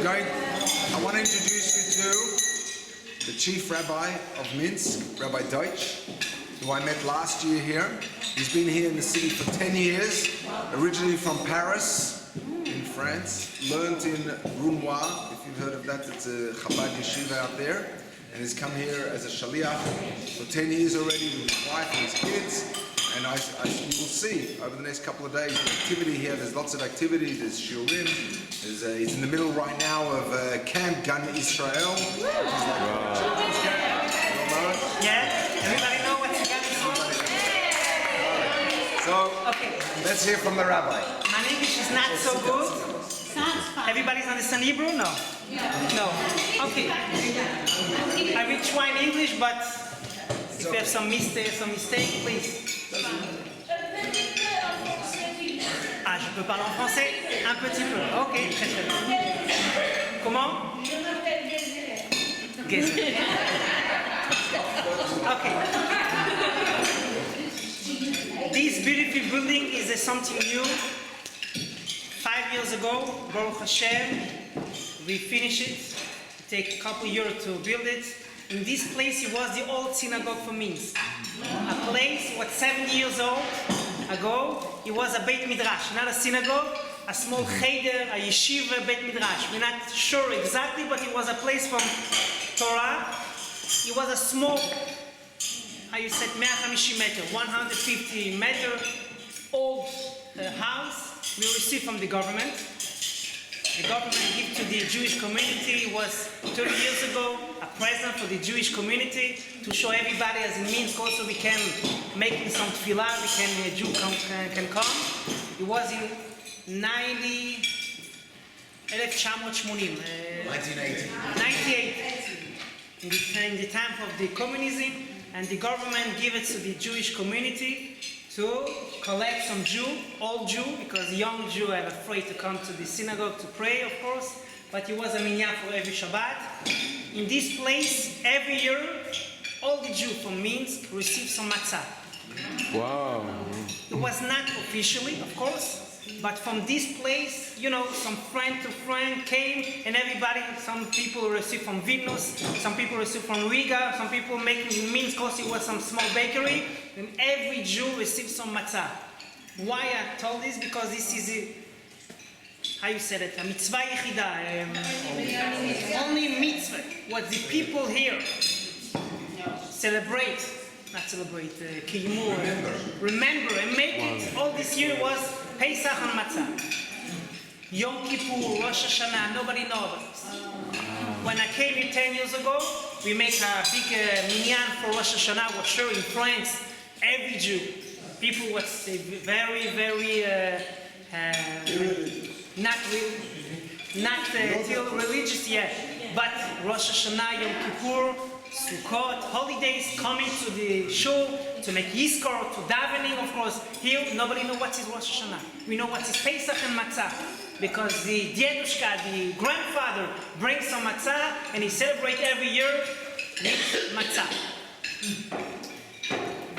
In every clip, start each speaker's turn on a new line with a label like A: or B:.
A: I want to introduce you to the chief rabbi of Minsk, Rabbi Deutch, who I met last year here. He's been here in the city for 10 years, originally from Paris, in France, learned in Rounois, if you've heard of that, it's a Chabad yeshiva out there, and he's come here as a shaliach for 10 years already with his wife and his kids. And you will see over the next couple of days the activity here. There's lots of activity. There's shiurim. He's in the middle right now of Camp Gan Israel. He's like children's camp.
B: Yeah? Everybody know what's Gan Israel?
A: So, let's hear from the rabbi.
B: My English is not so good. Everybody's understand Hebrew? No? No. Okay. I will try in English, but if you have some mistake, please. Ah, je peux parler en français? Un petit peu. Ok, très très bien. Comment? Gezer. Okay. This beautiful building is something new. 5 years ago, Baruch Hashem, we finished it. It take a couple years to build it. In this place, it was the old synagogue for Minsk. A place, 7 years old ago, it was a Beit Midrash, not a synagogue, a small cheder, a yeshiva, Beit Midrash. We're not sure exactly, but it was a place from Torah. It was a small, how you said, 150 meter, 150 meter old house we received from the government. The government gave to the Jewish community. It was 30 years ago, a present for the Jewish community to show everybody as in Minsk also we can make some tefillah, a Jew can come. It was in 1980. 98. In the time of the communism, and the government gave it to the Jewish community to collect some old Jew, because young Jew are afraid to come to the synagogue to pray, of course, but it was a minyan for every Shabbat. In this place, every year, all the Jews from Minsk receive some matzah.
C: Wow.
B: It was not officially, of course, but from this place, you know, some friend to friend came, and everybody, some people received from Vilnius, some people received from Riga, some people making in Minsk, because it was some small bakery, and every Jew received some matzah. Why I told this? Because this is how you said it, a mitzvah yechida, only mitzvah. What the people here remember and make it all this year was Pesach and Matzah. Yom Kippur, Rosh Hashanah, nobody knows. When I came here 10 years ago, we make a big minyan for Rosh Hashanah, was sure in France, every Jew. People was very, very, not still religious yet, but Rosh Hashanah, Yom Kippur, Sukkot, holidays, coming to the shul to make Yizkor, to davening, of course. Here, nobody knows what is Rosh Hashanah. We know what is Pesach and Matzah, because the Diedushka, the grandfather, brings some Matzah, and he celebrates every year with Matzah.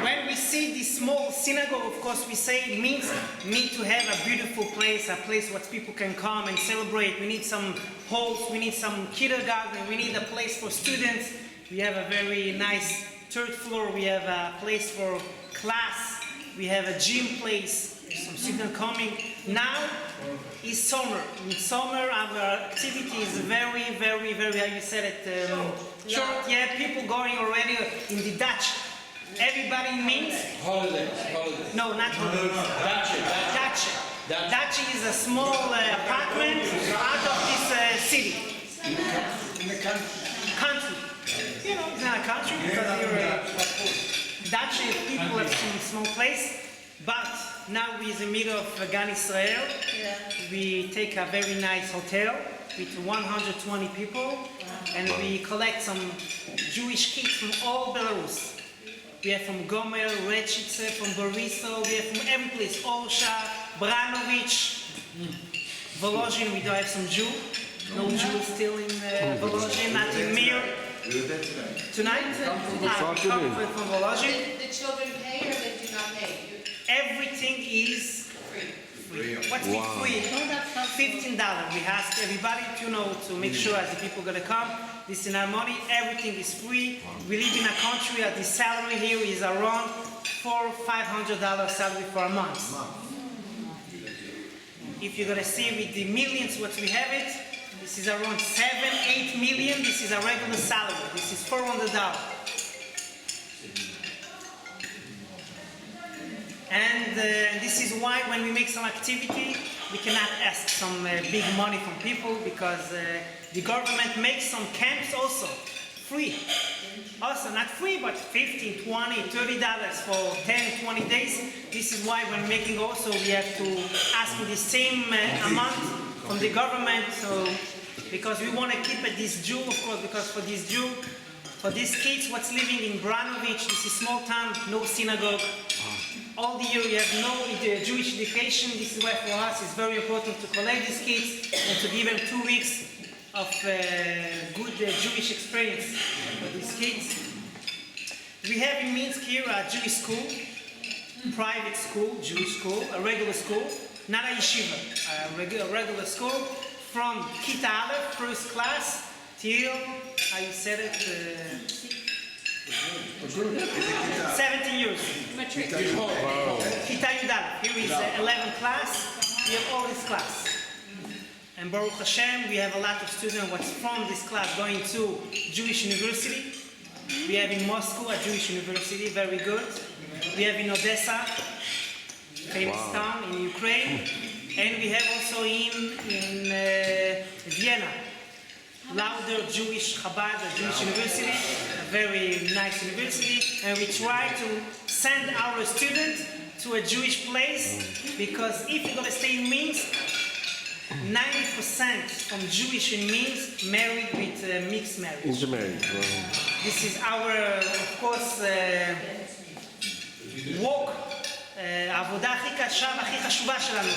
B: When we see this small synagogue, of course, we say it means need to have a beautiful place, a place where people can come and celebrate. We need some halls, we need some kindergarten, we need a place for students. We have a very nice third floor. We have a place for class. We have a gym place. Some students coming. Now is summer. In summer, our activity is very, very, very, how you said it, short. Yeah, people going already in the Dutch. Everybody means?
D: Holidays.
B: No, not holidays. Dutch is a small apartment out of this city.
A: In the
B: Country. You know, it's not a country because you're Dutch people have some small place, but now we're in the middle of Gan Israel. Yeah. We take a very nice hotel with 120 people, and we collect some Jewish kids from all Belarus. We have from Gomer, Rechice, from Borisov, we have from every place, Orsha, Branovich, Volozhin, we do have some Jew. No Jews still in Volozhin, not in Mir. Tonight? From Volozhin.
E: The children pay or they do not pay?
B: Everything is free. What's big free? $15. We ask everybody to make sure as the people gonna come. This is our money. Everything is free. We live in a country that the salary here is around $400-500 salary for a month. If you're gonna see with the millions what we have it, this is around 7-8 million. This is a regular salary. This is $400. And this is why when we make some activity, we cannot ask some big money from people, because the government makes some camps also free. Also not free, but $15, $20, $30 for 10, 20 days. This is why when making also we have to ask for the same amount from the government. So because we want to keep this Jew, of course, because for this Jew, for these kids what's living in Branovich, this is small town, no synagogue. All the year we have no Jewish education. This is why for us it's very important to collect these kids and to give them 2 weeks of good Jewish experience for these kids. We have in Minsk here a Jewish school, private school, Jewish school, a regular school, not a yeshiva, a regular school from Kita Aleph, first class, till, how you said it, 17 years. Kita Yudal. Here is 11th class. We have all this class. And Baruch Hashem, we have a lot of students what's from this class going to Jewish university. We have in Moscow a Jewish university, very good. We have in Odessa, famous town in Ukraine. And we have also in Vienna, Lauder Jewish Chabad, a Jewish university, a very nice university, and we try to send our students to a Jewish place, because if you're going to stay in Minsk, 90% from Jewish in Minsk married with mixed marriage.
C: Intermarriage. Wow.
B: This is our, of course, walk. העבודה הכי קשה והכי חשובה שלנו.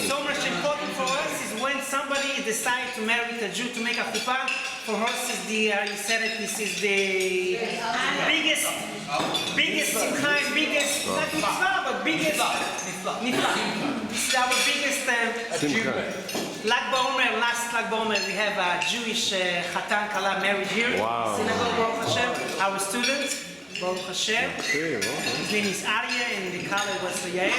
B: So much important for us is when somebody decides to marry a Jew to make a chuppah. For us is the, you said it, this is the biggest kind, biggest, not mitzvah, but biggest nifla. This is our biggest Lag BaOmer, last Lag BaOmer, we have a Jewish Chatan Kala married here.
C: Wow.
B: Synagogue, Baruch Hashem, our students. Baruch Hashem. His name is Arya, and the color was Yael.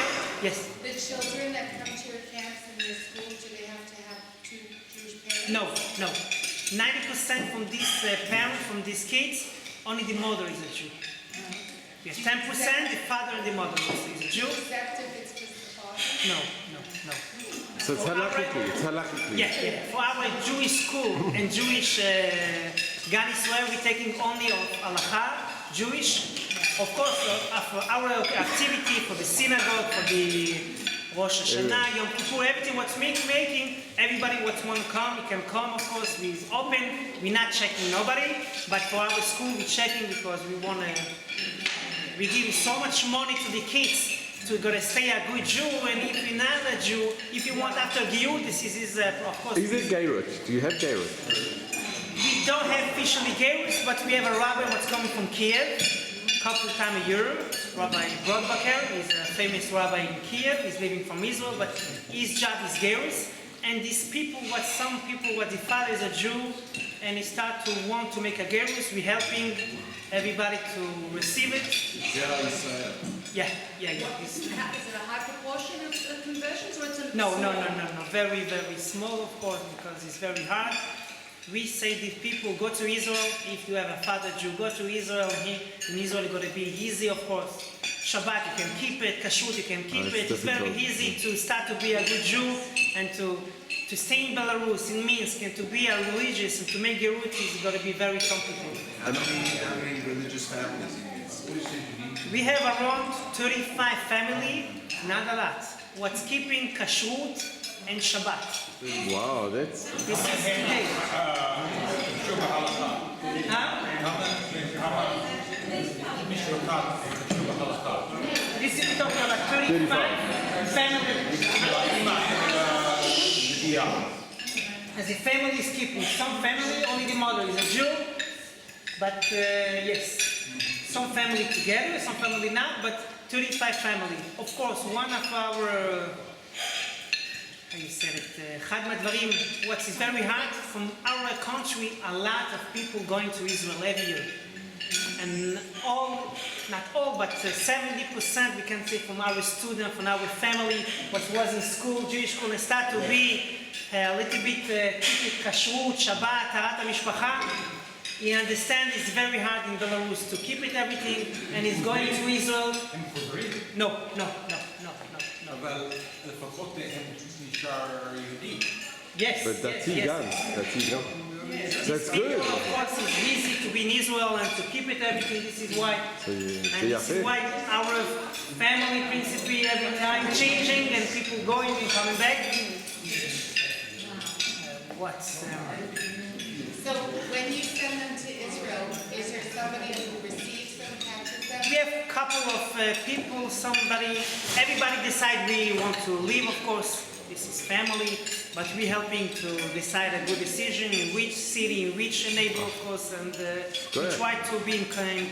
B: Yes?
D: The children that come to your camps and your school, do they have to have two Jewish parents?
B: No. 90% from these parents, from these kids, only the mother is a Jew. Yes, 10% the father and the mother is a Jew.
D: Except if it's just the father?
B: No.
C: So it's halakhically.
B: Yeah. For our Jewish school and Jewish Gan Israel, we're taking only of Halakha, Jewish. Of course, for our activity, for the synagogue, for the Rosh Hashanah, Yom Kippur, everything what's making, everybody what want to come, you can come, of course, we're open, we're not checking nobody, but for our school, we're checking because we give so much money to the kids to go to stay a good Jew, and if you're not a Jew, if you want after Giyur, this is of course.
C: Is it Geirut? Do you have Geirut?
B: We don't have officially Geirus, but we have a rabbi what's coming from Kiev, a couple of times a year. Rabbi Brodbaker is a famous rabbi in Kiev. He's living from Israel, but his job is Geirus. And these people, some people, the father is a Jew, and he start to want to make a Geirus, we're helping everybody to receive it. Yeah.
D: Is it a high proportion of conversions, or it's a
B: No. Very, very small, of course, because it's very hard. We say that people go to Israel. If you have a father Jew, go to Israel. In Israel, it's going to be easy, of course. Shabbat, you can keep it. Kashrut, you can keep it. It's very easy to start to be a good Jew and to stay in Belarus, in Minsk, and to be a religious and to make Gerut is going to be very complicated.
A: How many religious families in Minsk?
B: We have around 35 families, not a lot. What's keeping Kashrut and Shabbat.
C: Wow, that's...
B: This is today. This is talking about 35 families. As a family is keeping. Some family, only the mother is a Jew. But yes, some family together, some family not. But 35 family. Of course, one of our, how you said it, אחד מהדברים, what is very hard, from our country, a lot of people going to Israel every year. And all, not all, but 70% we can say from our students, from our family, what was in school, Jewish school, and start to be a little bit keep it kashrut, Shabbat, tarat hamishpacha. He understands it's very hard in Belarus to keep it everything, and he's going to Israel.
E: הם חוזרים,
B: No.
E: אבל לפחות הם נשאר יהודי.
B: Yes.
C: But that's
B: yes,
C: gun.
B: yes.
C: That's gun.
B: Yes.
C: That's
B: People,
C: good.
B: of course, it's easy to be in Israel and to keep it everything. This is why,
C: So you-
B: and
C: so
B: this is
C: יפה.
B: why our family principle every time changing and people going and coming back. What?
D: So when you send them to Israel, is there somebody who receives them, catches them?
B: We have a couple of people, everybody decide we want to leave, of course. This is family, but we're helping to decide a good decision in which city, in which neighborhood, of course, and we
C: Good.
B: try to be in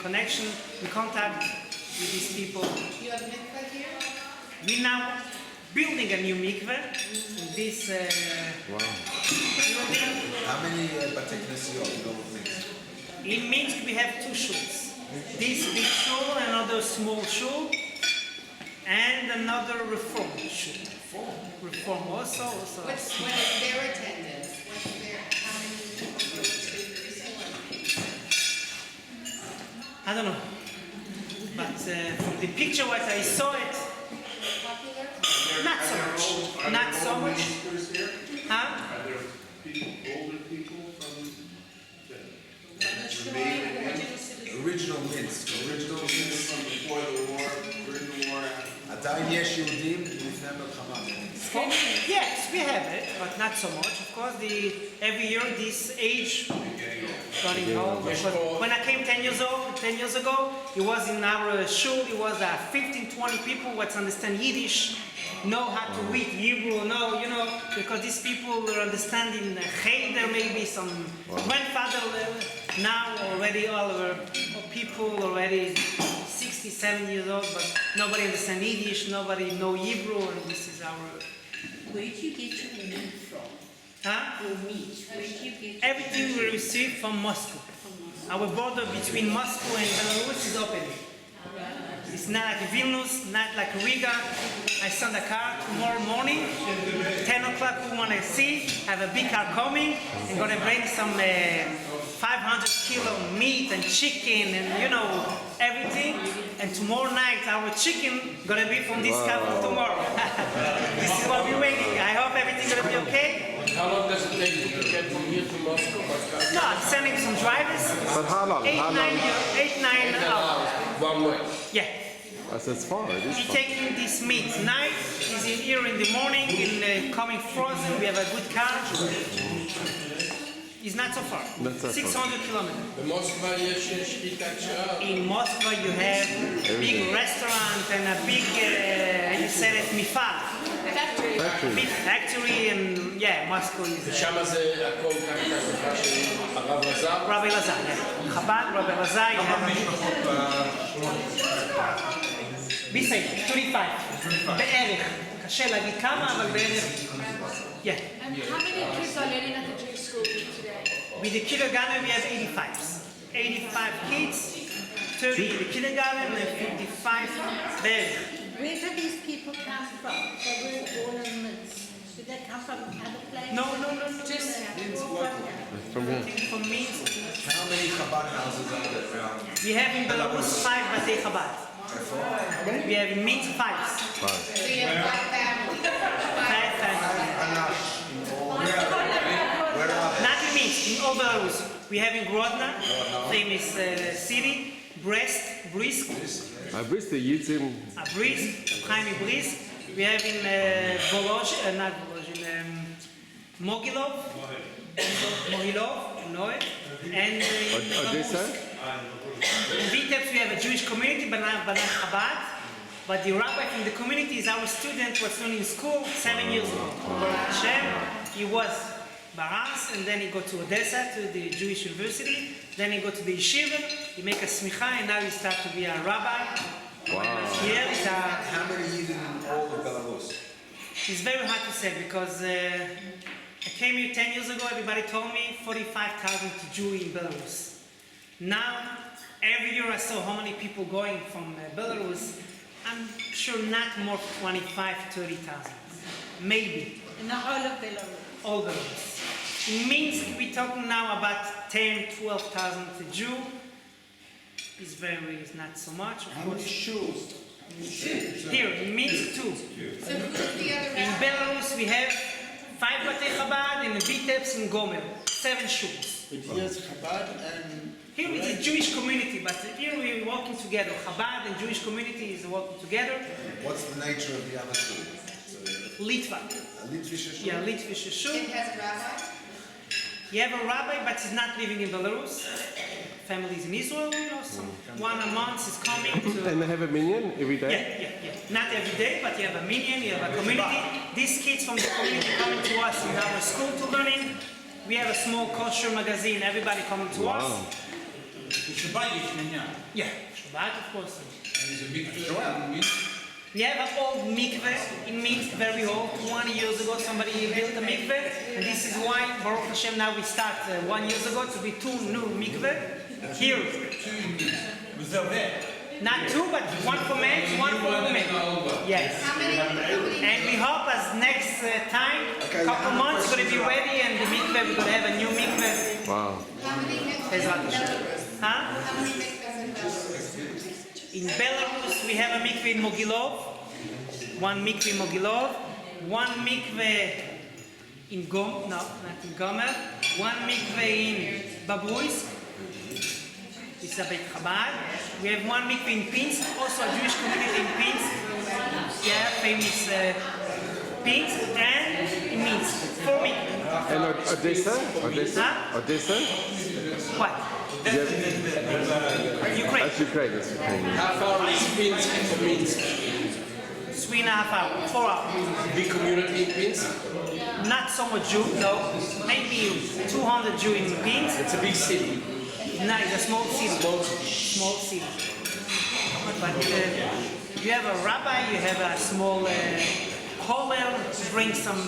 B: connection, in contact with these people.
D: You have mikvah here?
B: We're now building a new mikveh in this
C: Wow.
B: building.
A: How many bate knesiot in all things?
B: In Minsk, we have two shuls. This big shul, another small shul, and another reform shul. Reform also.
D: What is their attendance? How many people go to Jerusalem?
B: I don't know. But from the picture what I saw it,
D: Popular?
B: not so much. Not so much. Huh?
F: Are there older people from
A: Original Minsk.
F: from before the war, during the war?
A: עדיין יש יהודים לפני המלחמה.
B: Yes, we have it, but not so much. Of course, every year this age getting old. Because when I came 10 years ago, it was in our shul. It was 15, 20 people what understand Yiddish, know how to read Hebrew, because these people are understanding Cheder, maybe some grandfather. Now already all of our people already 60, 70 years old, but nobody understand Yiddish, nobody know Hebrew, and this is our.
G: Where did you get your meat from?
B: Huh?
G: Your meat. Where did you get your
B: Everything we receive from Moscow. Our border between Moscow and Belarus is open. It's not like Vilnius, not like Riga. I send a car tomorrow morning, 10 o'clock we want to see, have a big car coming, and going to bring some 500 kilo meat and chicken and everything. And tomorrow night our chicken going to be from this car for tomorrow. This is what we're waiting. I hope everything's going to be okay.
H: How long does it take to get from here to Moscow?
B: No, I'm sending some drivers.
C: But how long?
B: 8, 9 hours.
H: One way.
B: Yeah.
C: That's far. It is
B: He's
C: far.
B: taking this meat night. He's in here in the morning, coming frozen. We have a good car. It's not so far.
C: Not so far.
B: 600 kilometers.
H: במוסקבה יש שחיטה כשרה.
B: In Moscow, you have a big restaurant and a big, you said it, mifal.
C: Factory.
B: Big factory, and Moscow is
H: ושם זה הכל תחת השגחה של הרב רז"ל.
B: Rabbi Lazar. Chabad, Rabbi Lazar, you have בסדר, 25. בערך. קשה להגיד כמה, אבל בערך. Yeah.
I: And how many kids are learning at the Jewish school today?
B: With the kindergarten, we have 85. 85 kids, 30 in the kindergarten, and 55 there.
G: Where do these people come from? They were born in Minsk. Did they come from other places?
B: No.
G: Just
C: From here.
B: For me,
A: How many Chabad houses are there around?
B: we have in Belarus 5 Batei Chabad. We have in Minsk 5.
D: So you have 5 families.
B: 5 families.
A: Where are they?
B: Not in Minsk, in all Belarus. We have in Grodno, famous city, Brisk,
C: Brist, the Yitzim.
B: Chaim Brisk. We have in Mogilov, you know it, and in
C: Odessa?
B: In Vitebsk we have a Jewish community, but not Chabad. But the rabbi from the community is our student, was learning in school 7 years ago. Baruch Hashem, he was Baras, and then he go to Odessa, to the Jewish university. Then he go to the yeshiva, he make a smicha, and now he start to be a rabbi.
C: Wow.
B: here is
A: How many Yidden in all of Belarus?
B: it's very hard to say because I came here 10 years ago, everybody told me 45,000 Jews in Belarus. Now, every year I saw how many people going from Belarus. I'm sure not more 25, 30,000. Maybe.
G: In the whole of Belarus.
B: All Belarus. In Minsk, we're talking now about 10, 12,000 Jews. It's not so much, of course.
A: shoes?
B: Here, in Minsk too.
D: So who's the other
B: In
D: rabbi?
B: Belarus, we have 5 Batei Chabad and Vitebsk in Gomer, 7 shuls.
F: Here's Chabad and
B: Here is a Jewish community, but here we're working together. Chabad and Jewish community is working together.
A: What's the nature of the other school?
B: Litva.
A: A Litvish shul?
B: Yeah, Litvish shul.
D: It has a rabbi?
B: You have a rabbi, but he's not living in Belarus. Families in Israel, some one a month is coming
C: And
B: to.
C: they have a minion every day?
B: Yeah. Not every day, but you have a minion, you have a community. These kids from the community coming to us in our school to learning. We have a small kosher magazine, everybody coming to us.
E: בשבת יש מניין.
B: Yeah, Shabbat, of course.
E: איזה מקווה in Minsk.
B: We have an old mikveh in Minsk, very old. 20 years ago, somebody built a mikveh, and this is why, Baruch Hashem, now we start 1 year ago to be 2 new mikveh here.
E: וזה עובד.
B: Not 2, but 1 for men, 1 for women. Yes.
D: How many
B: And we hope as next time, couple months, going to be ready, and the mikveh, we're going to have a new mikveh.
C: Wow.
D: How many mikvahs
B: Bezrat
D: in
B: Hashem.
D: Belarus?
B: Huh?
D: How many mikvahs in Belarus?
B: In Belarus, we have a mikveh in Mogilov, 1 mikveh in Mogilov, 1 mikveh in not in Gomer, 1 mikveh in Babruisk, it's a Beit Chabad. We have 1 mikveh in Pinsk, also a Jewish community in Pinsk, yeah, famous Pinsk, and in Minsk, 4 mikveh.
C: And Odessa? Odessa?
B: Huh?
C: Odessa?
B: What? Ukraine.
C: That's Ukraine. That's Ukraine.
H: How far is Minsk from Minsk?
B: 3.5 hours, 4 hours.
H: Big community in Minsk?
B: Not so much Jew, no. Maybe 200 Jew in Minsk.
H: It's a big city.
B: No, it's a small city. Small city. But you have a rabbi, you have a small hallel, bring some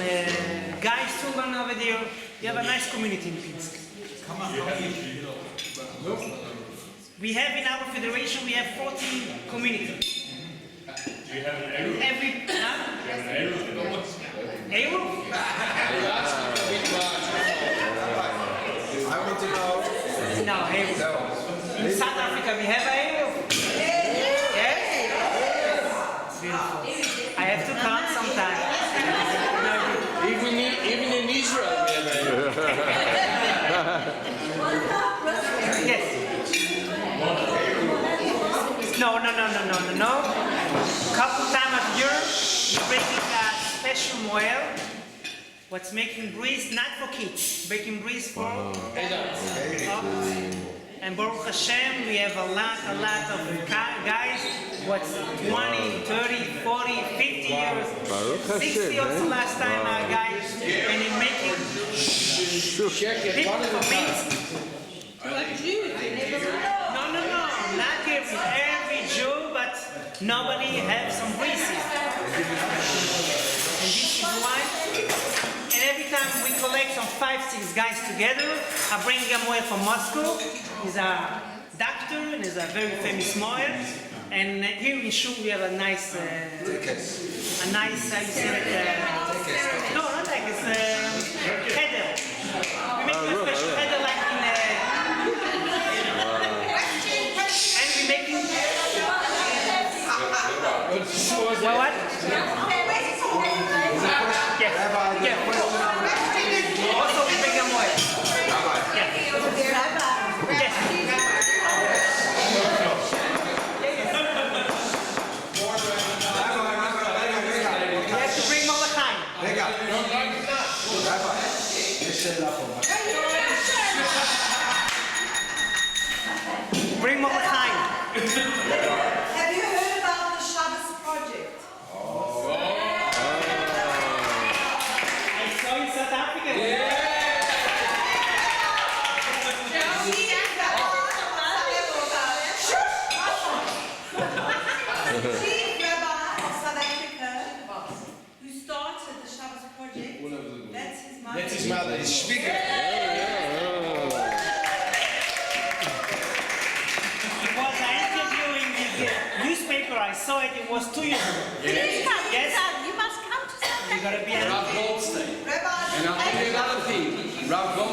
B: guys to learn over there. You have a nice community in Minsk. We have in our federation, we have 14 communities.
J: Do you have an Eruv?
B: Every,
J: Do you have an Eruv?
B: Eruv?
A: I want to know.
B: No, Eruv. In South Africa, we have a Eruv. Yes? Beautiful. I have to come sometime.
H: Even in Israel, we have a
B: Yes. No. Couple times a year, we're breaking a special moel. What's making breeze, not for kids, making breeze for adults. And Baruch Hashem, we have a lot of guys, what's 20, 30, 40, 50 years,
C: Baruch
B: 60
C: Hashem,
B: also
C: eh?
B: last time, guys, and in making people from Minsk. No, not every Jew, but nobody has some breeze here. And this is why. And every time we collect some 5-6 guys together, I bring them away from Moscow. He's a doctor and he's a very famous lawyer. And here in Shul we have a nice, how you say it? No, not like it's cheder. We make a special cheder like in and we making. What? Yeah. Also, we bring them away. Yeah. Yes. We have to bring Mordechai. Bring Mordechai.
K: Have you heard about the Shabbos project?
B: I saw in South Africa.
K: She
H: Jetzt ist mal der Schwieger.
B: Was I interviewing with the newspaper, I saw it, it was 2 years ago.
G: Please come to
B: Yes.
G: South. You must come to South
B: You gotta be
H: Rav Goldstein.
K: Rabbi,
H: And I'll tell you another thing. Rav Goldstein